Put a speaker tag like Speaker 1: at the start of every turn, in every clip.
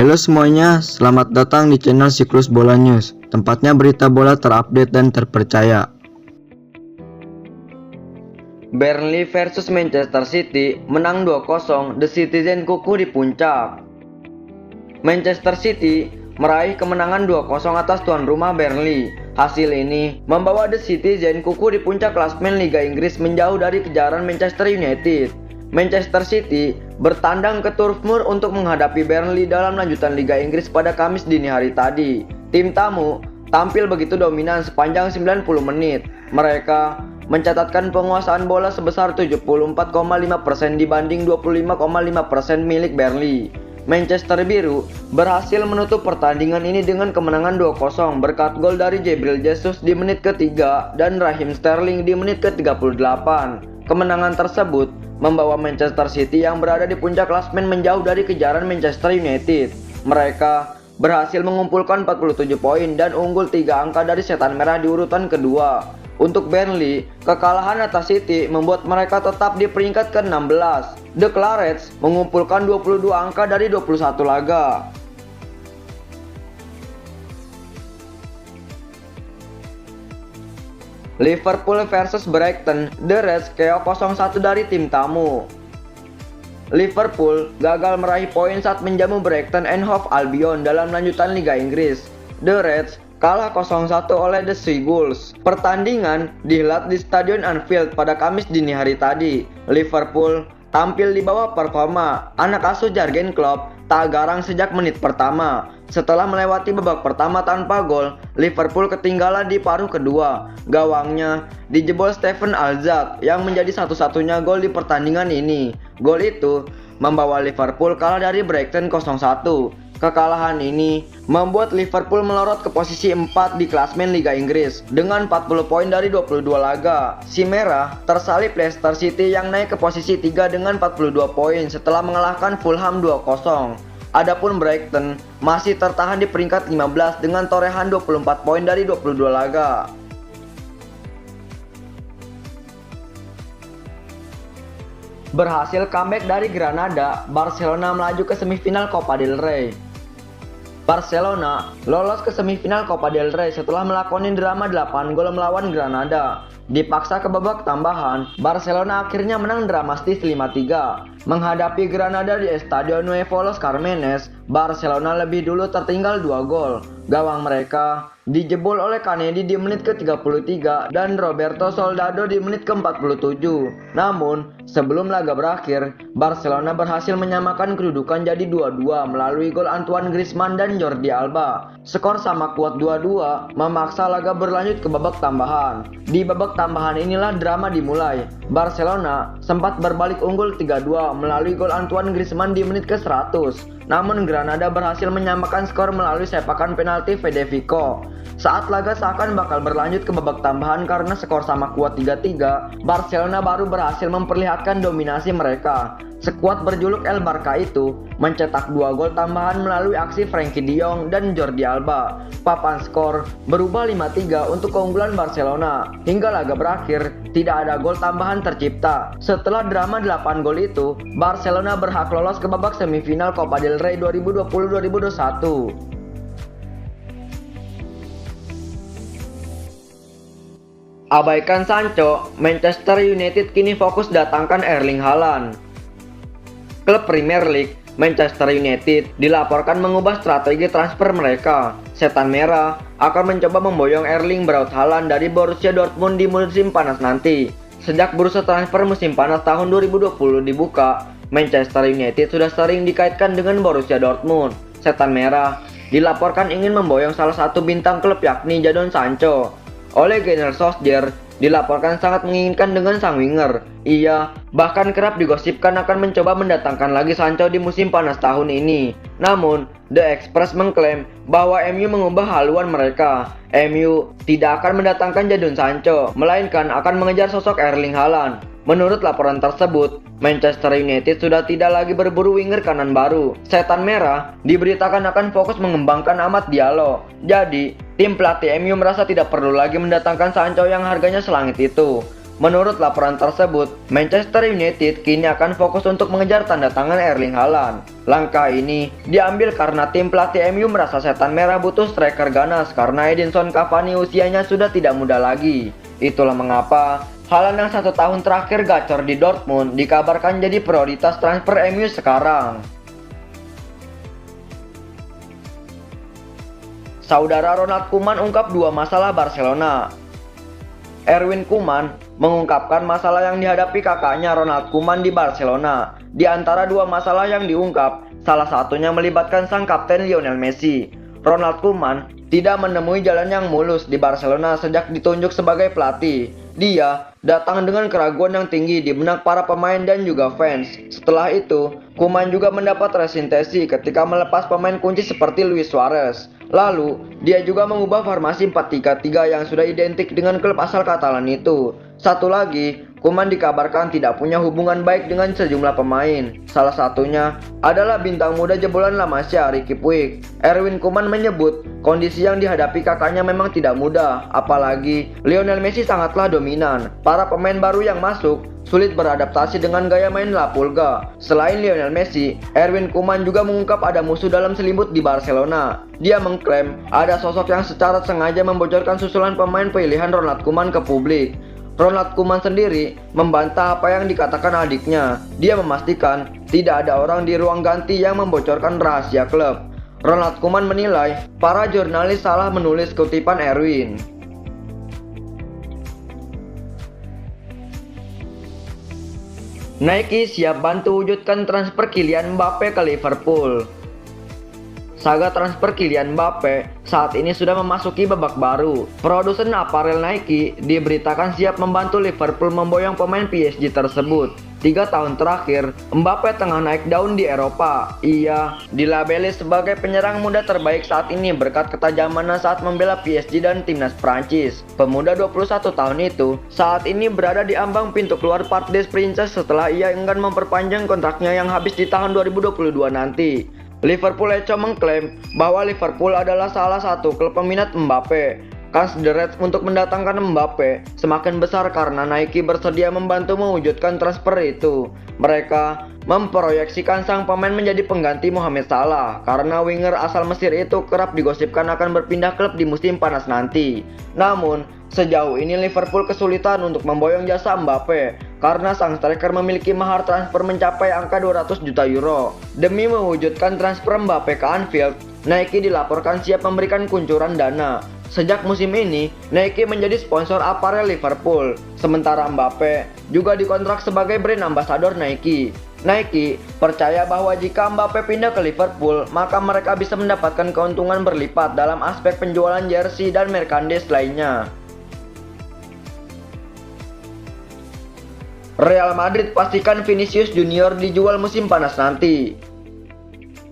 Speaker 1: Halo semuanya, selamat datang di channel Siklus Bola News, tempatnya berita bola terupdate dan terpercaya.
Speaker 2: Burnley versus Manchester City menang 2-0, The Citizen kukuh di puncak. Manchester City meraih kemenangan 2-0 atas tuan rumah Burnley. Hasil ini membawa The Citizen kukuh di puncak klasemen Liga Inggris menjauh dari kejaran Manchester United. Manchester City bertandang ke Turf Moor untuk menghadapi Burnley dalam lanjutan Liga Inggris pada Kamis dini hari tadi. Tim tamu tampil begitu dominan sepanjang 90 menit. Mereka mencatatkan penguasaan bola sebesar 74,5% dibanding 25,5% milik Burnley. Manchester Biru berhasil menutup pertandingan ini dengan kemenangan 2-0 berkat gol dari Gabriel Jesus di menit ke-3 dan Raheem Sterling di menit ke-38. Kemenangan tersebut membawa Manchester City yang berada di puncak klasemen menjauh dari kejaran Manchester United. Mereka berhasil mengumpulkan 47 poin dan unggul 3 angka dari setan merah di urutan kedua. Untuk Burnley, kekalahan atas City membuat mereka tetap di peringkat ke-16. The Clarets mengumpulkan 22 angka dari 21 laga. Liverpool versus Brighton, The Reds KO 0-1 dari tim tamu. Liverpool gagal meraih poin saat menjamu Brighton and Hove Albion dalam lanjutan Liga Inggris. The Reds kalah 0-1 oleh The Seagulls. Pertandingan dihelat di Stadion Anfield pada Kamis dini hari tadi. Liverpool tampil di bawah performa. Anak asuh Jurgen Klopp tak garang sejak menit pertama. Setelah melewati babak pertama tanpa gol, Liverpool ketinggalan di paruh kedua. Gawangnya dijebol Steven Alzak yang menjadi satu-satunya gol di pertandingan ini. Gol itu membawa Liverpool kalah dari Brighton 0-1. Kekalahan ini membuat Liverpool melorot ke posisi 4 di klasemen Liga Inggris dengan 40 poin dari 22 laga. Si Merah tersalip Leicester City yang naik ke posisi 3 dengan 42 poin setelah mengalahkan Fulham 2-0. Adapun Brighton masih tertahan di peringkat 15 dengan torehan 24 poin dari 22 laga. Berhasil comeback dari Granada, Barcelona melaju ke semifinal Copa del Rey. Barcelona lolos ke semifinal Copa del Rey setelah melakoni drama 8 gol melawan Granada. Dipaksa ke babak tambahan, Barcelona akhirnya menang dramatis 5-3. Menghadapi Granada di Estadio Nuevo Los Carmenes, Barcelona lebih dulu tertinggal 2 gol. Gawang mereka dijebol oleh Kennedy di menit ke-33 dan Roberto Soldado di menit ke-47. Namun, sebelum laga berakhir, Barcelona berhasil menyamakan kedudukan jadi 2-2 melalui gol Antoine Griezmann dan Jordi Alba. Skor sama kuat 2-2 memaksa laga berlanjut ke babak tambahan. Di babak tambahan inilah drama dimulai. Barcelona sempat berbalik unggul 3-2 melalui gol Antoine Griezmann di menit ke-100. Namun Granada berhasil menyamakan skor melalui sepakan penalti Federico. Saat laga seakan bakal berlanjut ke babak tambahan karena skor sama kuat 3-3, Barcelona baru berhasil memperlihatkan dominasi mereka. Skuad berjuluk El Barca itu mencetak 2 gol tambahan melalui aksi Frenkie de Jong dan Jordi Alba. Papan skor berubah 5-3 untuk keunggulan Barcelona. Hingga laga berakhir, tidak ada gol tambahan tercipta. Setelah drama 8 gol itu, Barcelona berhak lolos ke babak semifinal Copa del Rey 2020-2021. Abaikan Sancho, Manchester United kini fokus datangkan Erling Haaland. Klub Premier League Manchester United dilaporkan mengubah strategi transfer mereka. Setan Merah akan mencoba memboyong Erling Braut Haaland dari Borussia Dortmund di musim panas nanti. Sejak bursa transfer musim panas tahun 2020 dibuka, Manchester United sudah sering dikaitkan dengan Borussia Dortmund. Setan Merah dilaporkan ingin memboyong salah satu bintang klub yakni Jadon Sancho. Ole Gunnar Solskjaer dilaporkan sangat menginginkan dengan sang winger. Ia bahkan kerap digosipkan akan mencoba mendatangkan lagi Sancho di musim panas tahun ini. Namun, The Express mengklaim bahwa MU mengubah haluan mereka. MU tidak akan mendatangkan Jadon Sancho, melainkan akan mengejar sosok Erling Haaland. Menurut laporan tersebut, Manchester United sudah tidak lagi berburu winger kanan baru. Setan Merah diberitakan akan fokus mengembangkan Amad Diallo. Jadi, tim pelatih MU merasa tidak perlu lagi mendatangkan Sancho yang harganya selangit itu. Menurut laporan tersebut, Manchester United kini akan fokus untuk mengejar tanda tangan Erling Haaland. Langkah ini diambil karena tim pelatih MU merasa setan merah butuh striker ganas karena Edinson Cavani usianya sudah tidak muda lagi. Itulah mengapa Haaland yang 1 tahun terakhir gacor di Dortmund dikabarkan jadi prioritas transfer MU sekarang. Saudara Ronald Koeman ungkap 2 masalah Barcelona. Erwin Koeman mengungkapkan masalah yang dihadapi kakaknya Ronald Koeman di Barcelona. Di antara 2 masalah yang diungkap, salah satunya melibatkan sang kapten Lionel Messi. Ronald Koeman tidak menemui jalan yang mulus di Barcelona sejak ditunjuk sebagai pelatih. Dia datang dengan keraguan yang tinggi di benak para pemain dan juga fans. Setelah itu, Koeman juga mendapat resintesi ketika melepas pemain kunci seperti Luis Suarez. Lalu, dia juga mengubah formasi 4-3-3 yang sudah identik dengan klub asal Katalan itu. Satu lagi, Koeman dikabarkan tidak punya hubungan baik dengan sejumlah pemain. Salah satunya adalah bintang muda jebolan La Masia, Riqui Puig. Erwin Koeman menyebut kondisi yang dihadapi kakaknya memang tidak mudah, apalagi Lionel Messi sangatlah dominan. Para pemain baru yang masuk sulit beradaptasi dengan gaya main La Pulga. Selain Lionel Messi, Erwin Koeman juga mengungkap ada musuh dalam selimut di Barcelona. Dia mengklaim ada sosok yang secara sengaja membocorkan susulan pemain pilihan Ronald Koeman ke publik. Ronald Koeman sendiri membantah apa yang dikatakan adiknya. Dia memastikan tidak ada orang di ruang ganti yang membocorkan rahasia klub. Ronald Koeman menilai para jurnalis salah menulis kutipan Erwin. Nike siap bantu wujudkan transfer Kylian Mbappe ke Liverpool. Saga transfer Kylian Mbappe saat ini sudah memasuki babak baru. Produsen aparel Nike diberitakan siap membantu Liverpool memboyong pemain PSG tersebut. 3 tahun terakhir, Mbappe tengah naik daun di Eropa. Ia dilabeli sebagai penyerang muda terbaik saat ini berkat ketajamannya saat membela PSG dan timnas Prancis. Pemuda 21 tahun itu saat ini berada di ambang pintu keluar Parc des Princes setelah ia enggan memperpanjang kontraknya yang habis di tahun 2022 nanti. Liverpool Echo mengklaim bahwa Liverpool adalah salah satu klub peminat Mbappe. Kans The Reds untuk mendatangkan Mbappe semakin besar karena Nike bersedia membantu mewujudkan transfer itu. Mereka memproyeksikan sang pemain menjadi pengganti Mohamed Salah karena winger asal Mesir itu kerap digosipkan akan berpindah klub di musim panas nanti. Namun, sejauh ini Liverpool kesulitan untuk memboyong jasa Mbappe karena sang striker memiliki mahar transfer mencapai angka 200 juta euro. Demi mewujudkan transfer Mbappe ke Anfield, Nike dilaporkan siap memberikan kuncuran dana. Sejak musim ini, Nike menjadi sponsor aparel Liverpool, sementara Mbappe juga dikontrak sebagai brand ambassador Nike. Nike percaya bahwa jika Mbappe pindah ke Liverpool, maka mereka bisa mendapatkan keuntungan berlipat dalam aspek penjualan jersey dan merchandise lainnya. Real Madrid pastikan Vinicius Junior dijual musim panas nanti.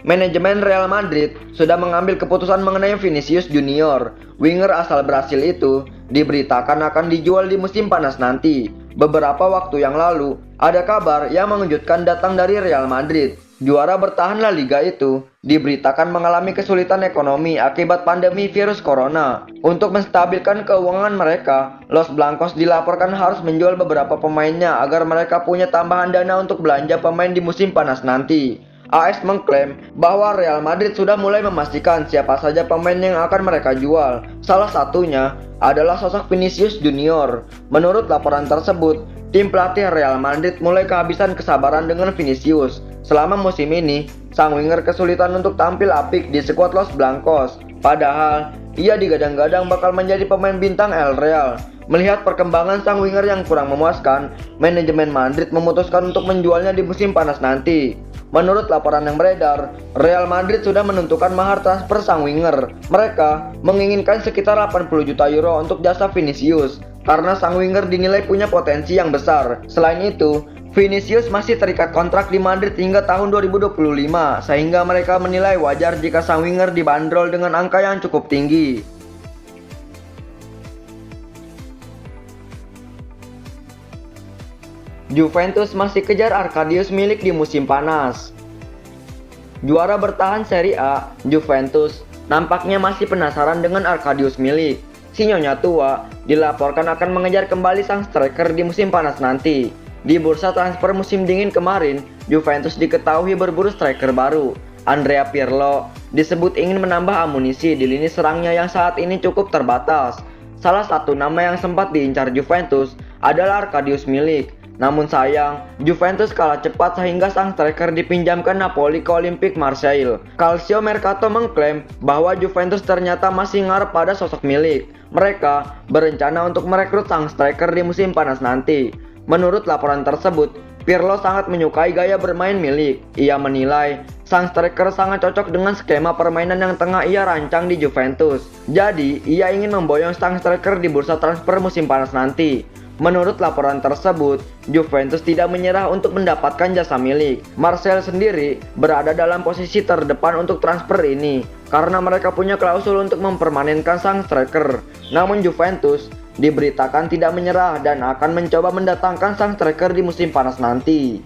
Speaker 2: Manajemen Real Madrid sudah mengambil keputusan mengenai Vinicius Junior. Winger asal Brasil itu diberitakan akan dijual di musim panas nanti. Beberapa waktu yang lalu, ada kabar yang mengejutkan datang dari Real Madrid. Juara bertahan La Liga itu diberitakan mengalami kesulitan ekonomi akibat pandemi virus corona. Untuk menstabilkan keuangan mereka, Los Blancos dilaporkan harus menjual beberapa pemainnya agar mereka punya tambahan dana untuk belanja pemain di musim panas nanti. AS mengklaim bahwa Real Madrid sudah mulai memastikan siapa saja pemain yang akan mereka jual. Salah satunya adalah sosok Vinicius Junior. Menurut laporan tersebut, tim pelatih Real Madrid mulai kehabisan kesabaran dengan Vinicius. Selama musim ini, sang winger kesulitan untuk tampil apik di skuad Los Blancos. Padahal, ia digadang-gadang bakal menjadi pemain bintang El Real. Melihat perkembangan sang winger yang kurang memuaskan, manajemen Madrid memutuskan untuk menjualnya di musim panas nanti. Menurut laporan yang beredar, Real Madrid sudah menentukan mahar transfer sang winger. Mereka menginginkan sekitar 80 juta euro untuk jasa Vinicius, karena sang winger dinilai punya potensi yang besar. Selain itu, Vinicius masih terikat kontrak di Madrid hingga tahun 2025, sehingga mereka menilai wajar jika sang winger dibanderol dengan angka yang cukup tinggi. Juventus masih kejar Arkadius Milik di musim panas. Juara bertahan Serie A, Juventus nampaknya masih penasaran dengan Arkadius Milik. si Nyonya tua dilaporkan akan mengejar kembali sang striker di musim panas nanti. Di bursa transfer musim dingin kemarin, Juventus diketahui berburu striker baru. Andrea Pirlo disebut ingin menambah amunisi di lini serangnya yang saat ini cukup terbatas. Salah satu nama yang sempat diincar Juventus adalah Arkadiusz Milik. Namun sayang, Juventus kalah cepat sehingga sang striker dipinjamkan Napoli ke Olympique Marseille. Calcio Mercato mengklaim bahwa Juventus ternyata masih ngarep pada sosok Milik. Mereka berencana untuk merekrut sang striker di musim panas nanti. Menurut laporan tersebut, Pirlo sangat menyukai gaya bermain Milik. Ia menilai sang striker sangat cocok dengan skema permainan yang tengah ia rancang di Juventus. Jadi, ia ingin memboyong sang striker di bursa transfer musim panas nanti. Menurut laporan tersebut, Juventus tidak menyerah untuk mendapatkan jasa Milik. Marseille sendiri berada dalam posisi terdepan untuk transfer ini karena mereka punya klausul untuk mempermanenkan sang striker. Namun Juventus diberitakan tidak menyerah dan akan mencoba mendatangkan sang striker di musim panas nanti.